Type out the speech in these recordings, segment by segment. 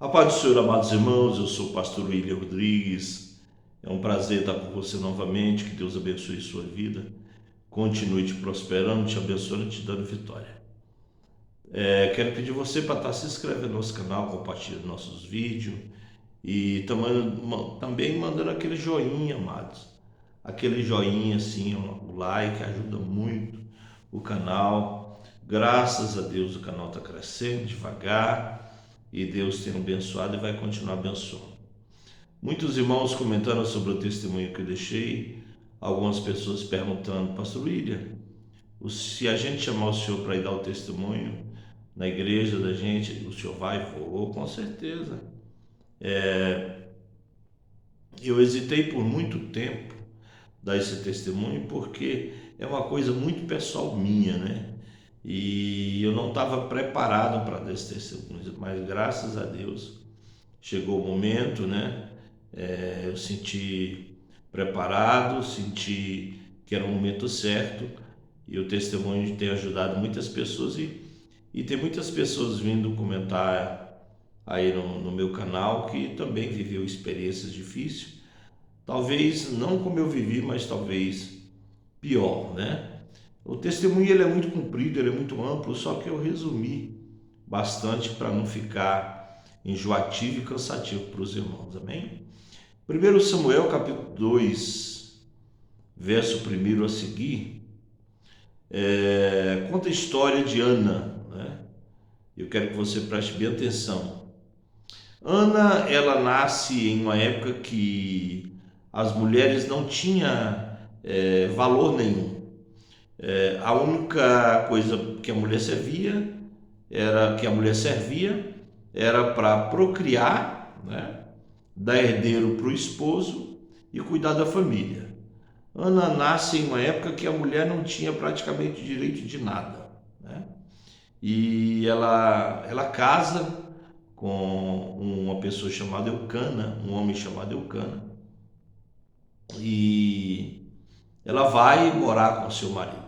A paz do Senhor, amados irmãos, eu sou o pastor William Rodrigues. É um prazer estar com você novamente. Que Deus abençoe sua vida, continue te prosperando, te abençoando e te dando vitória. Quero pedir você para estar se inscrevendo no nosso canal, compartilhando nossos vídeos e também mandando aquele joinha, amados. Aquele joinha assim, o like ajuda muito o canal. Graças a Deus o canal está crescendo devagar. E Deus tem abençoado e vai continuar abençoando. Muitos irmãos comentando sobre o testemunho que eu deixei. Algumas pessoas perguntando: Pastor William, se a gente chamar o senhor para ir dar o testemunho na igreja da gente, o senhor vai? Vou, com certeza. Eu hesitei por muito tempo dar esse testemunho porque é uma coisa muito pessoal minha, né? E eu não estava preparado para dar esse testemunho, mas graças a Deus chegou o momento, né? Eu senti preparado, senti que era o momento certo, e o testemunho tem ajudado muitas pessoas, e tem muitas pessoas vindo comentar aí no meu canal que também viveu experiências difíceis, talvez não como eu vivi, mas talvez pior, né? O testemunho ele é muito comprido, ele é muito amplo, só que eu resumi bastante para não ficar enjoativo e cansativo para os irmãos, amém? 1 Samuel capítulo 2, verso 1 a seguir, conta a história de Ana, né? Eu quero que você preste bem atenção. Ana, ela nasce em uma época que as mulheres não tinham valor nenhum. A única coisa que a mulher servia era para procriar, né? Dar herdeiro para o esposo e cuidar da família. Ana nasce em uma época que a mulher não tinha praticamente direito de nada, né? E ela casa com uma pessoa chamada Eucana, um homem chamado Eucana, e ela vai morar com seu marido.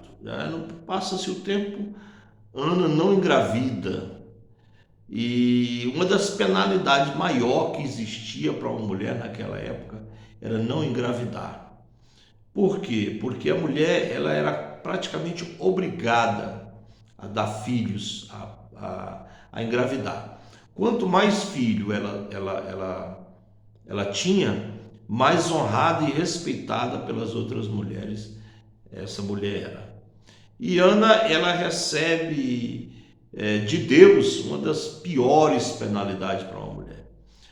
Passa-se o tempo, Ana não engravida. E uma das penalidades maior que existia para uma mulher naquela época era não engravidar. Por quê? Porque a mulher ela era praticamente obrigada a dar filhos, a engravidar. Quanto mais filho ela tinha, mais honrada e respeitada pelas outras mulheres essa mulher era. E Ana, ela recebe de Deus uma das piores penalidades para uma mulher.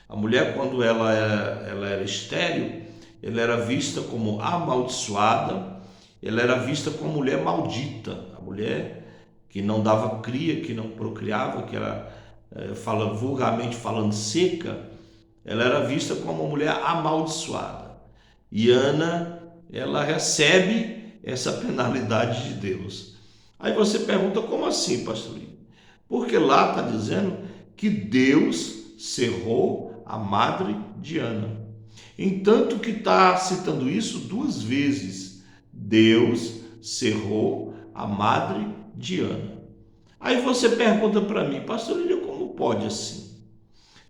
A mulher, quando ela era estéril, ela era vista como amaldiçoada, ela era vista como mulher maldita, a mulher que não dava cria, que não procriava, que era, vulgarmente falando, seca. Ela era vista como uma mulher amaldiçoada. E Ana, ela recebe essa penalidade de Deus. Aí você pergunta: como assim, pastor? Porque lá está dizendo que Deus cerrou a madre de Ana. Entanto que está citando isso duas vezes. Deus cerrou a madre de Ana. Aí você pergunta para mim: pastor, como pode assim?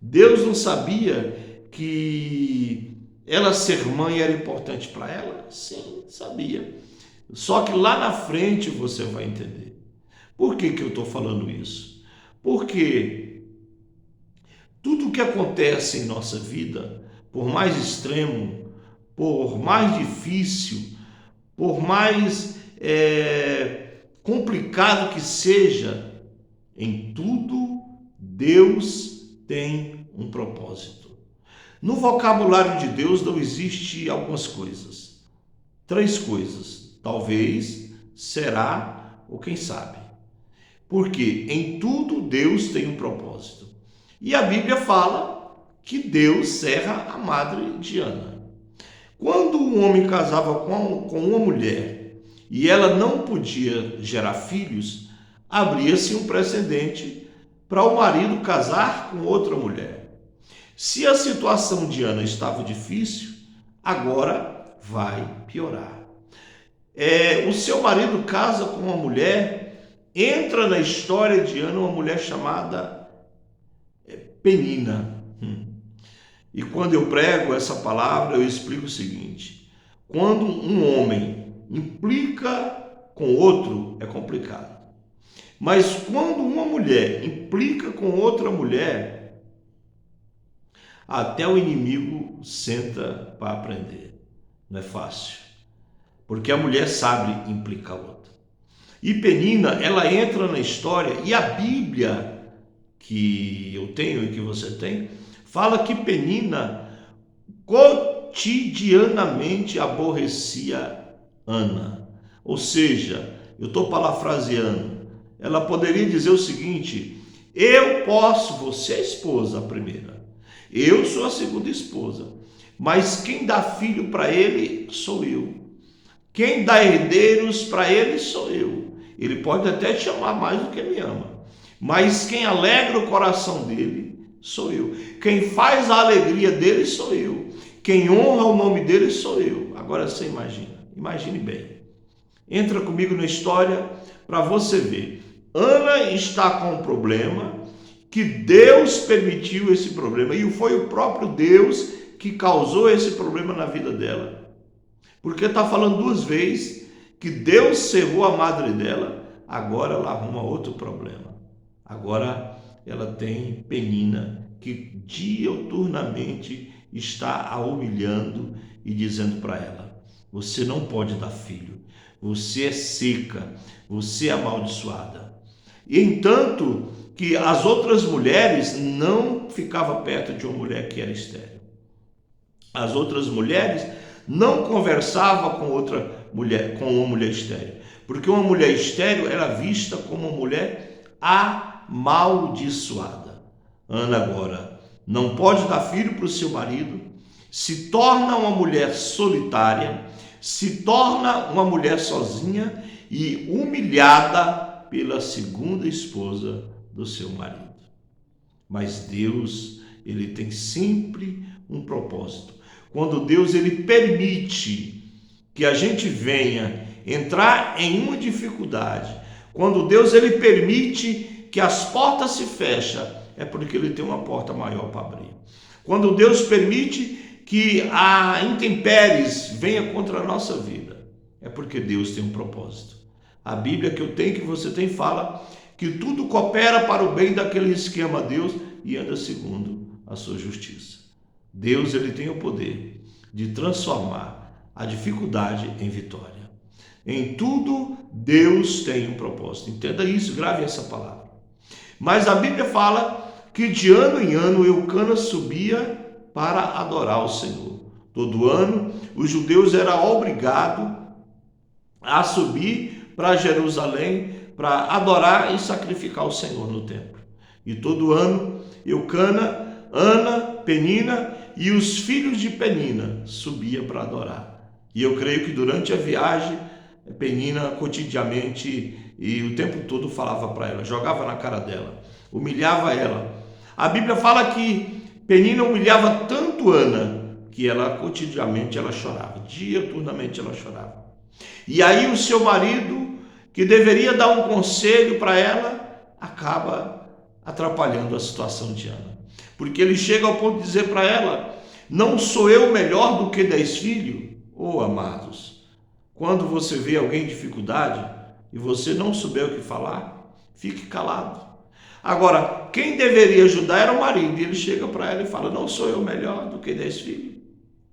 Deus não sabia que ela ser mãe era importante para ela? Sim, sabia. Só que lá na frente você vai entender. Por que eu estou falando isso? Porque tudo o que acontece em nossa vida, por mais extremo, por mais difícil, por mais complicado que seja, em tudo Deus tem um propósito. No vocabulário de Deus não existe algumas coisas. 3 coisas. Talvez, será ou quem sabe. Porque em tudo Deus tem um propósito. E a Bíblia fala que Deus cerra a madre de Ana. Quando um homem casava com uma mulher e ela não podia gerar filhos, abria-se um precedente para o marido casar com outra mulher. Se a situação de Ana estava difícil, agora vai piorar. O seu marido casa com uma mulher, entra na história de Ana uma mulher chamada Penina. E quando eu prego essa palavra, eu explico o seguinte: quando um homem implica com outro, é complicado. Mas quando uma mulher implica com outra mulher, até o inimigo senta para aprender. Não é fácil, porque a mulher sabe implicar outra. E Penina, ela entra na história, e a Bíblia que eu tenho e que você tem, fala que Penina cotidianamente aborrecia Ana. Ou seja, eu estou parafraseando, ela poderia dizer o seguinte: eu posso, você é a esposa, a primeira, eu sou a segunda esposa, mas quem dá filho para ele sou eu, quem dá herdeiros para ele sou eu. Ele pode até te amar mais do que me ama, mas quem alegra o coração dele sou eu, quem faz a alegria dele sou eu, quem honra o nome dele sou eu. Agora você imagine bem, entra comigo na história para você ver. Ana está com um problema que Deus permitiu esse problema, e foi o próprio Deus que causou esse problema na vida dela, porque está falando duas vezes que Deus cerrou a madre dela. Agora ela arruma outro problema. Agora ela tem Penina, que diuturnamente está a humilhando e dizendo para ela: você não pode dar filho, você é seca, você é amaldiçoada. E entanto que as outras mulheres não ficavam perto de uma mulher que era estéril. As outras mulheres não conversavam com outra mulher, com uma mulher estéril, porque uma mulher estéril era vista como uma mulher amaldiçoada. Ana agora não pode dar filho para o seu marido, se torna uma mulher solitária, se torna uma mulher sozinha e humilhada pela segunda esposa do seu marido. Mas Deus, ele tem sempre um propósito. Quando Deus ele permite que a gente venha entrar em uma dificuldade, quando Deus ele permite que as portas se fecham, é porque ele tem uma porta maior para abrir. Quando Deus permite que a intempéries venha contra a nossa vida, é porque Deus tem um propósito. A Bíblia que eu tenho, que você tem, fala que tudo coopera para o bem daqueles que ama a Deus e anda segundo a sua justiça. Deus ele tem o poder de transformar a dificuldade em vitória. Em tudo Deus tem um propósito. Entenda isso, grave essa palavra. Mas a Bíblia fala que de ano em ano Eucana subia para adorar o Senhor. Todo ano os judeus eram obrigados a subir para Jerusalém para adorar e sacrificar o Senhor no templo. E todo ano Eucana, Ana, Penina e os filhos de Penina subia para adorar. E eu creio que durante a viagem Penina cotidianamente e o tempo todo falava para ela, jogava na cara dela, humilhava ela. A Bíblia fala que Penina humilhava tanto Ana que ela cotidianamente ela chorava, diuturnamente ela chorava. E aí o seu marido, que deveria dar um conselho para ela, acaba atrapalhando a situação de Ana, porque ele chega ao ponto de dizer para ela: não sou eu melhor do que 10 filhos? Oh, amados, quando você vê alguém em dificuldade e você não souber o que falar, fique calado. Agora, quem deveria ajudar era o marido, e ele chega para ela e fala: não sou eu melhor do que 10 filhos?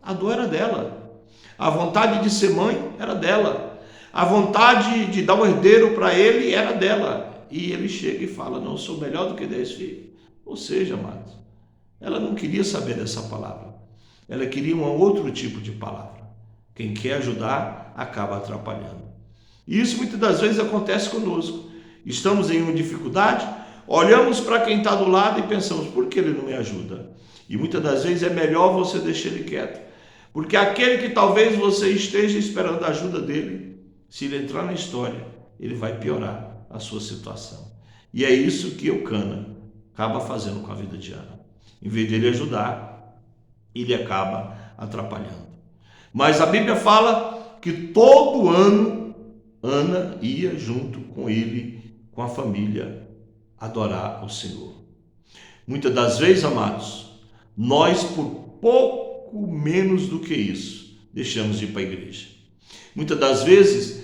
A dor era dela, a vontade de ser mãe era dela, a vontade de dar um herdeiro para ele era dela, e ele chega e fala: não sou melhor do que 10 filhos. Ou seja, amados, ela não queria saber dessa palavra, ela queria um outro tipo de palavra. Quem quer ajudar acaba atrapalhando. E isso muitas das vezes acontece conosco. Estamos em uma dificuldade, olhamos para quem está do lado e pensamos: por que ele não me ajuda? E muitas das vezes é melhor você deixar ele quieto, porque aquele que talvez você esteja esperando a ajuda dele, se ele entrar na história, ele vai piorar a sua situação. E é isso que Eucana acaba fazendo com a vida de Ana. Em vez de ele ajudar, ele acaba atrapalhando. Mas a Bíblia fala que todo ano Ana ia junto com ele, com a família, adorar o Senhor. Muitas das vezes, amados, nós, por pouco menos do que isso, deixamos de ir para a igreja. Muitas das vezes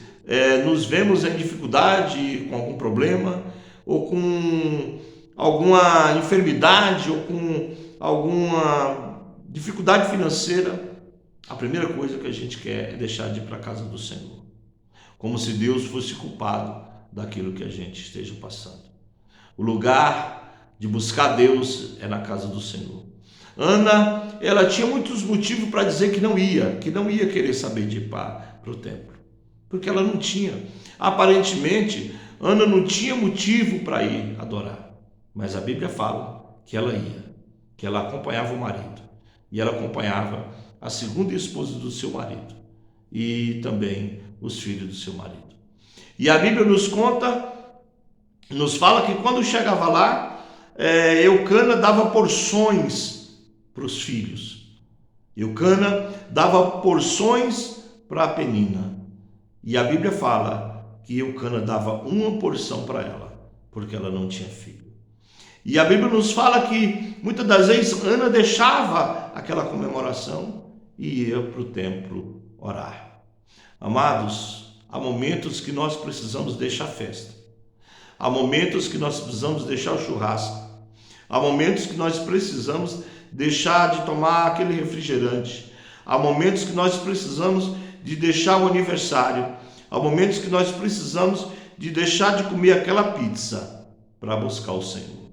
nos vemos em dificuldade com algum problema, ou com alguma enfermidade, ou com alguma dificuldade financeira. A primeira coisa que a gente quer é deixar de ir para a casa do Senhor, como se Deus fosse culpado daquilo que a gente esteja passando. O lugar de buscar Deus é na casa do Senhor. Ana, ela tinha muitos motivos para dizer que não ia querer saber de ir para o templo, porque ela não tinha, aparentemente, Ana não tinha motivo para ir adorar, mas a Bíblia fala que ela ia, que ela acompanhava o marido, e ela acompanhava a segunda esposa do seu marido, e também os filhos do seu marido. E a Bíblia nos fala que quando chegava lá, Eucana dava porções para os filhos. Eucana dava porções para a Penina. E a Bíblia fala que Eucana dava uma porção para ela, porque ela não tinha filho. E a Bíblia nos fala que muitas das vezes Ana deixava aquela comemoração e ia para o templo orar. Amados, há momentos que nós precisamos deixar a festa. Há momentos que nós precisamos deixar o churrasco. Há momentos que nós precisamos deixar de tomar aquele refrigerante. Há momentos que nós precisamos de deixar o aniversário. Há momentos que nós precisamos de deixar de comer aquela pizza para buscar o Senhor.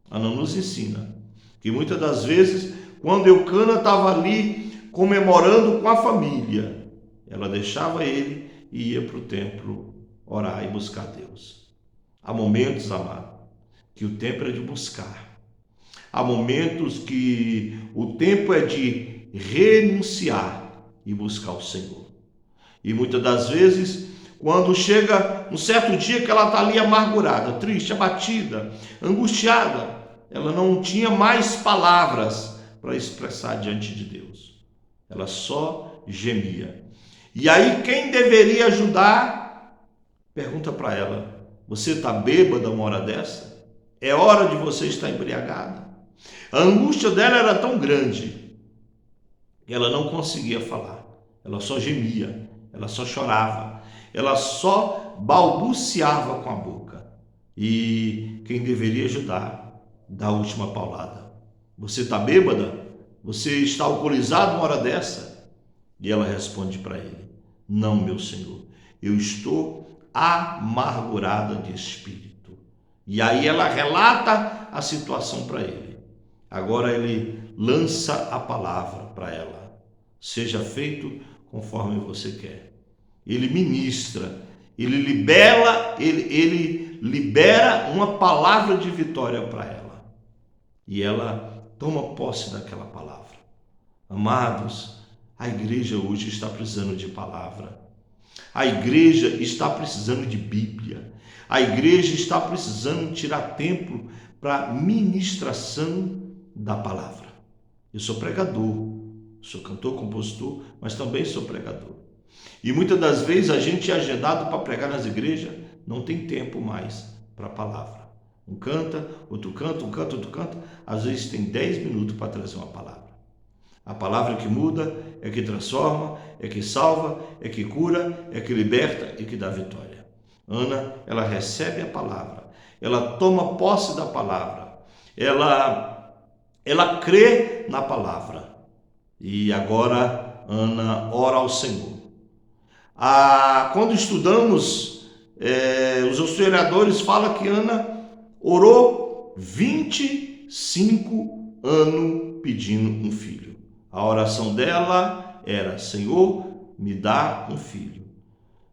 Ana nos ensina que muitas das vezes, quando Eucana estava ali comemorando com a família, ela deixava ele e ia para o templo orar e buscar Deus. Há momentos, amado, que o tempo é de buscar. Há momentos que o tempo é de renunciar e buscar o Senhor. E muitas das vezes, quando chega um certo dia que ela está ali amargurada, triste, abatida, angustiada, ela não tinha mais palavras para expressar diante de Deus. Ela só gemia. E aí quem deveria ajudar, pergunta para ela: você está bêbada uma hora dessa? É hora de você estar embriagada? A angústia dela era tão grande que ela não conseguia falar. Ela só gemia, ela só chorava, ela só balbuciava com a boca. E quem deveria ajudar, dá a última paulada: você está bêbada? Você está alcoolizado uma hora dessa? E ela responde para ele: não, meu Senhor, eu estou amargurada de espírito. E aí ela relata a situação para ele. Agora ele lança a palavra para ela: seja feito conforme você quer. Ele ministra, ele libera uma palavra de vitória para ela. E ela toma posse daquela palavra. Amados, a igreja hoje está precisando de palavra. A igreja está precisando de Bíblia. A igreja está precisando tirar tempo para ministração da palavra. Eu sou pregador, sou cantor, compositor, mas também sou pregador. E muitas das vezes a gente é agendado para pregar nas igrejas, não tem tempo mais para a palavra. Um canta, outro canta, um canta, outro canta. Às vezes tem 10 minutos para trazer uma palavra. A palavra que muda, é que transforma, é que salva, é que cura, é que liberta e que dá vitória. Ana, ela recebe a palavra, ela toma posse da palavra, ela crê na palavra. E agora Ana ora ao Senhor. Quando estudamos, os historiadores falam que Ana orou 25 anos pedindo um filho. A oração dela era: Senhor, me dá um filho.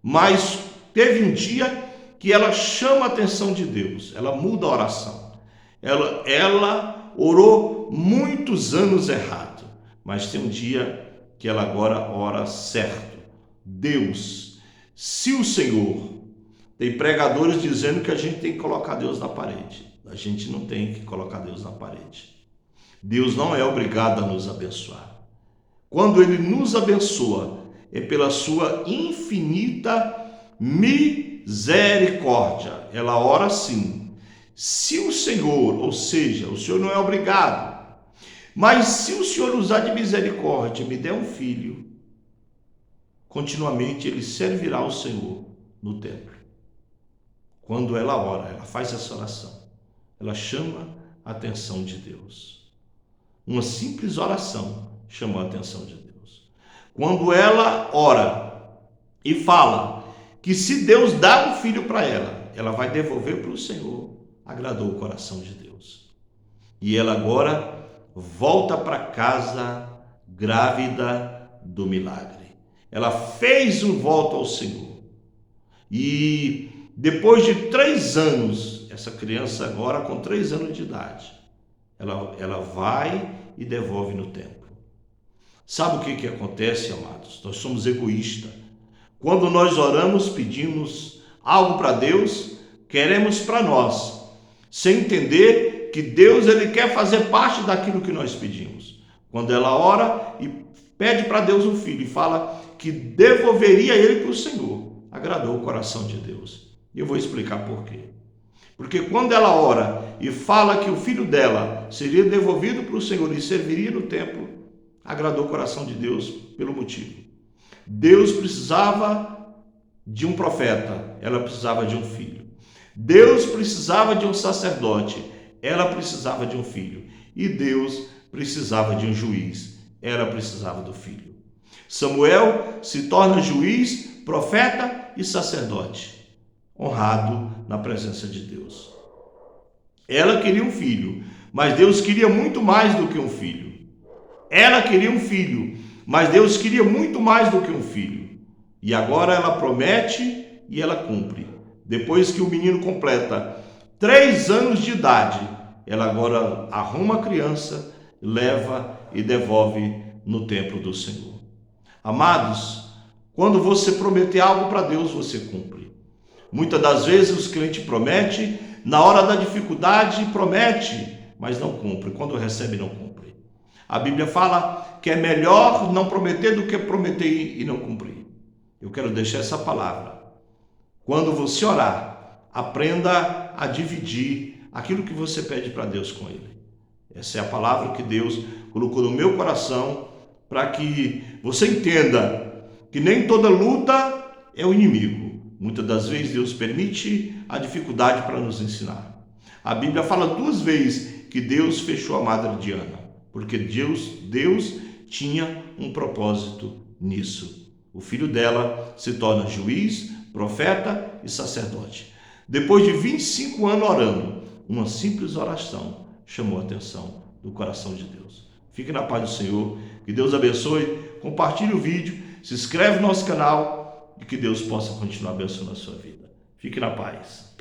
Mas teve um dia que ela chama a atenção de Deus, ela muda a oração. Ela orou muitos anos errado, mas tem um dia que ela agora ora certo. Deus, se o Senhor... Tem pregadores dizendo que a gente tem que colocar Deus na parede. A gente não tem que colocar Deus na parede. Deus não é obrigado a nos abençoar. Quando Ele nos abençoa, é pela sua infinita misericórdia. Ela ora assim: se o Senhor, ou seja, o Senhor não é obrigado, Mas se o Senhor usar de misericórdia e me der um filho, continuamente ele servirá ao Senhor no templo. Quando ela ora, ela faz essa oração, ela chama a atenção de Deus. Uma simples oração chamou a atenção de Deus. Quando ela ora e fala que se Deus dá um filho para ela, ela vai devolver para o Senhor, agradou o coração de Deus. E ela agora volta para casa grávida do milagre. Ela fez um voto ao Senhor. E depois de 3 anos, essa criança agora com 3 anos de idade, ela vai e devolve no templo. Sabe o que acontece, amados? Nós somos egoístas. Quando nós oramos, pedimos algo para Deus, queremos para nós, sem entender que Deus ele quer fazer parte daquilo que nós pedimos. Quando ela ora e pede para Deus um filho e fala que devolveria ele para o Senhor, agradou o coração de Deus. E eu vou explicar por quê. Porque quando ela ora e fala que o filho dela seria devolvido para o Senhor e serviria no templo, agradou o coração de Deus pelo motivo. Deus precisava de um profeta, ela precisava de um filho. Deus precisava de um sacerdote, ela precisava de um filho. E Deus precisava de um juiz, ela precisava do filho. Samuel se torna juiz, profeta e sacerdote, honrado na presença de Deus. Ela queria um filho, mas Deus queria muito mais do que um filho. Ela queria um filho, mas Deus queria muito mais do que um filho. E agora ela promete e ela cumpre. Depois que o menino completa 3 anos de idade, ela agora arruma a criança, leva e devolve no templo do Senhor. Amados, quando você prometer algo para Deus, você cumpre. Muitas das vezes os clientes prometem, na hora da dificuldade promete, mas não cumpre. Quando recebe, não cumpre. A Bíblia fala que é melhor não prometer do que prometer e não cumprir. Eu quero deixar essa palavra. Quando você orar, aprenda a dividir aquilo que você pede para Deus com Ele. Essa é a palavra que Deus colocou no meu coração para que você entenda que nem toda luta é o inimigo. Muitas das vezes Deus permite a dificuldade para nos ensinar. A Bíblia fala 2 vezes que Deus fechou a madre de Ana, porque Deus tinha um propósito nisso. O filho dela se torna juiz, profeta e sacerdote. Depois de 25 anos orando, uma simples oração chamou a atenção do coração de Deus. Fique na paz do Senhor, que Deus abençoe, compartilhe o vídeo, se inscreve no nosso canal e que Deus possa continuar abençoando a sua vida. Fique na paz.